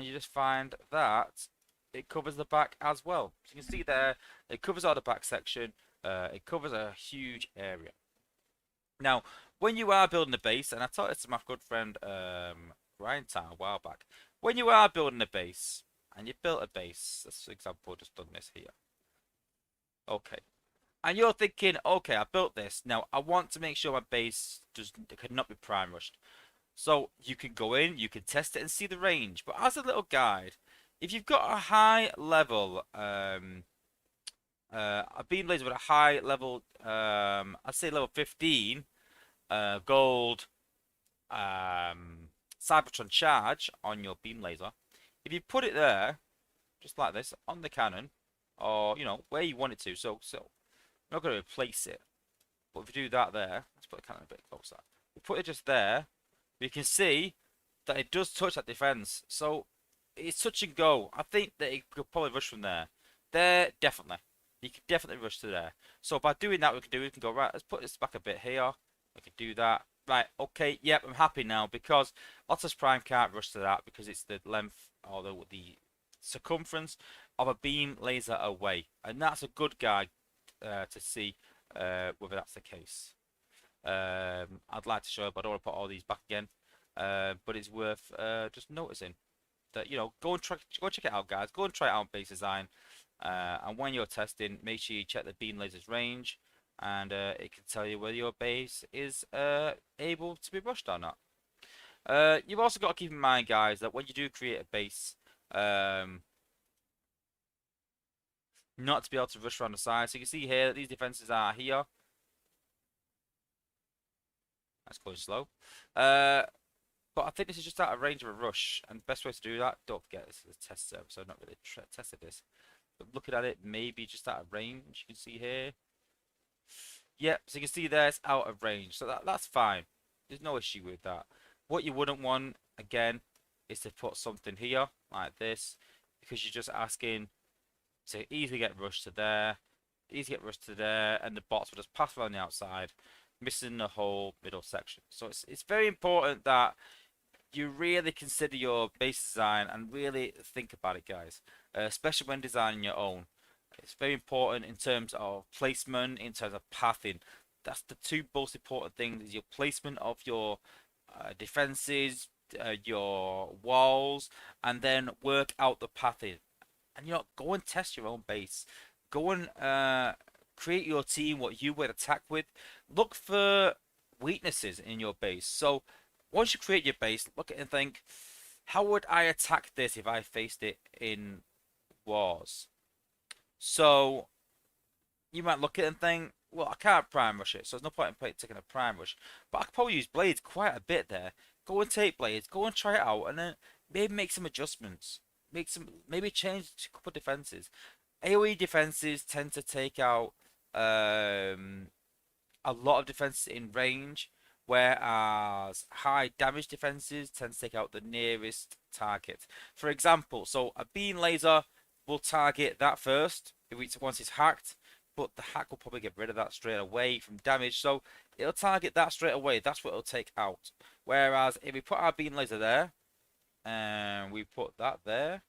you just find that it covers the back as well. So you can see there, it covers all the back section. It covers a huge area. Now, when you are building a base, and I taught this to my good friend Grindtown a while back. When you are building a base, and you built a base, let's for example just done this here. Okay. And you're thinking, okay, I built this. Now, I want to make sure my base cannot be prime rushed. So, you can go in, you can test it and see the range. But as a little guide, if you've got a high level, a beam laser with a high level, I'd say level 15, gold, Cybertron charge on your beam laser. If you put it there, just like this, on the cannon, or, where you want it to. So I'm not going to replace it. But if you do that there, let's put the cannon a bit closer. You put it just there, you can see that it does touch that defense. So it's touch and go. I think that it could probably rush from there. There, definitely. You can definitely rush to there. So by doing that, we can go, right, let's put this back a bit here. We can do that. Right, okay, yep, I'm happy now because Lotus Prime can't rush to that because it's the length or the circumference of a beam laser away. And that's a good guide to see whether that's the case. I'd like to show it, but I don't want to put all these back again. But it's worth just noticing. that go check it out, guys. Go and try it out on base design. And when you're testing, make sure you check the beam laser's range, and it can tell you whether your base is able to be rushed or not. You've also got to keep in mind, guys, that when you do create a base, not to be able to rush around the side. So you can see here that these defenses are here. That's going slow. But I think this is just out of range of a rush, and the best way to do that, don't forget, this is a test server, so I've not really tested this. But looking at it, maybe just out of range. You can see here. Yep, so you can see there it's out of range, so that's fine. There's no issue with that. What you wouldn't want, again, is to put something here like this, because you're just asking to easily get rushed to there, and the bots will just pass around the outside, missing the whole middle section. So it's very important that you really consider your base design and really think about it, guys, especially when designing your own. It's very important in terms of placement, in terms of pathing. That's the two most important things: is your placement of your defenses, your walls, and then work out the pathing. And go and test your own base. Go and create your team, what you would attack with. Look for weaknesses in your base. So once you create your base, look at it and think, how would I attack this if I faced it in wars? So you might look at it and think, well, I can't prime rush it, so there's no point in taking a prime rush. But I could probably use blades quite a bit there. Go and take blades, go and try it out, and then maybe make some adjustments. Maybe change a couple of defenses. AoE defenses tend to take out a lot of defenses in range, whereas high damage defenses tend to take out the nearest target. For example, so a beam laser will target that first once it's hacked, but the hack will probably get rid of that straight away from damage, so it'll target that straight away. That's what it'll take out. Whereas if we put our beam laser there, and we put that there,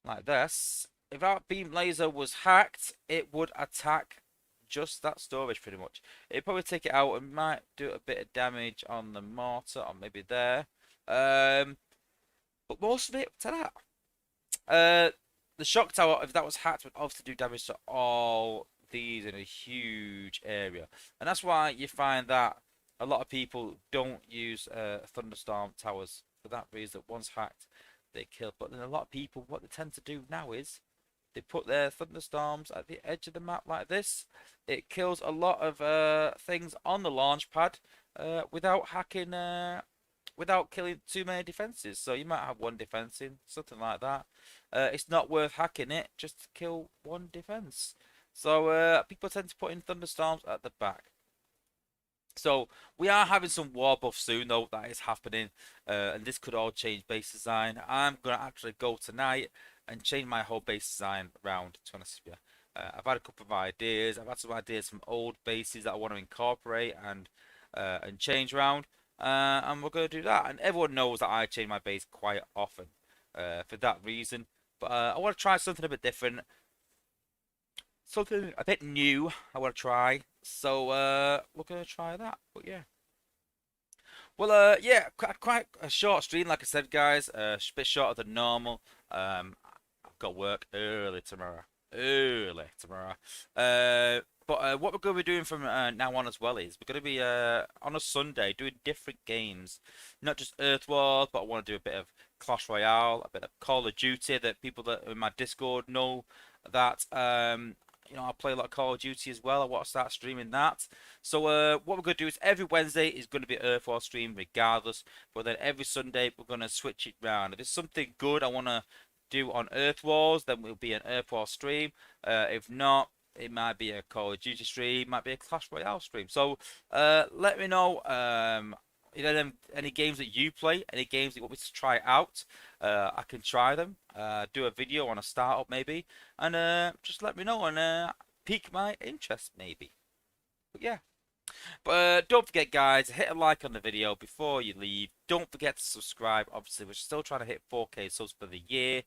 like this, if our beam laser was hacked, it would attack just that storage pretty much. It'd probably take it out and might do a bit of damage on the mortar, or maybe there. But most of it, ta-da. The shock tower, if that was hacked, would obviously do damage to all these in a huge area. And that's why you find that a lot of people don't use thunderstorm towers for that reason. Once hacked, they kill. But then a lot of people, what they tend to do now is they put their thunderstorms at the edge of the map like this. It kills a lot of things on the launch pad without hacking, without killing too many defenses. So you might have one defense in, something like that. It's not worth hacking it just to kill one defense. So people tend to put in thunderstorms at the back. So we are having some war buff soon, though. That is happening, and this could all change base design. I'm gonna actually go tonight and change my whole base design around, to be honest with you. I've had a couple of ideas. I've had some ideas from old bases that I want to incorporate and change around, and we're gonna do that. And everyone knows that I change my base quite often for that reason. But I want to try something a bit different, something a bit new. I want to try. So we're gonna try that. But yeah. Well, yeah, quite a short stream, like I said, guys. A bit shorter than normal. I've got work early tomorrow. But what we're going to be doing from now on as well is we're going to be on a Sunday doing different games, not just Earth Wars, but I want to do a bit of Clash Royale, a bit of Call of Duty. That people that are in my Discord know that I play a lot of Call of Duty as well. I want to start streaming that. So what we're going to do is every Wednesday is going to be Earth Wars stream regardless. But then every Sunday we're going to switch it round. If it's something good I want to do on Earth Wars, then we'll be an Earth Wars stream. If not, it might be a Call of Duty stream, might be a Clash Royale stream. So let me know any games that you play, any games that you want me to try out. I can try them, do a video on a startup maybe, and just let me know and pique my interest maybe. But yeah. But don't forget, guys, hit a like on the video before you leave. Don't forget to subscribe. Obviously, we're still trying to hit 4K subs for the year.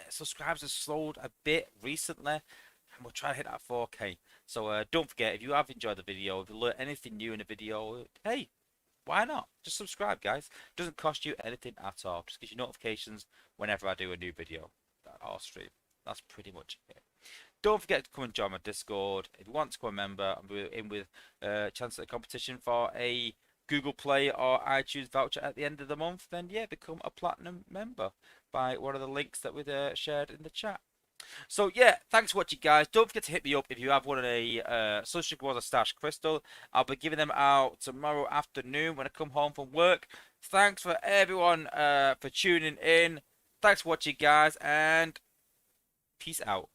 Subscribers have slowed a bit recently, and we're trying to hit that 4K. So don't forget, if you have enjoyed the video, if you learned anything new in the video, hey, why not? Just subscribe, guys. Doesn't cost you anything at all. Just gives you notifications whenever I do a new video or stream. That's pretty much it. Don't forget to come and join my Discord. If you want to become a member, I'm in with a chance at a competition for a Google Play or iTunes voucher at the end of the month. Then yeah, become a platinum member by one of the links that we shared in the chat. So yeah, thanks for watching, guys. Don't forget to hit me up if you have one of a Sunstreaker Wozza Stash Crystal. I'll be giving them out tomorrow afternoon when I come home from work. Thanks for everyone for tuning in. Thanks for watching, guys, and peace out.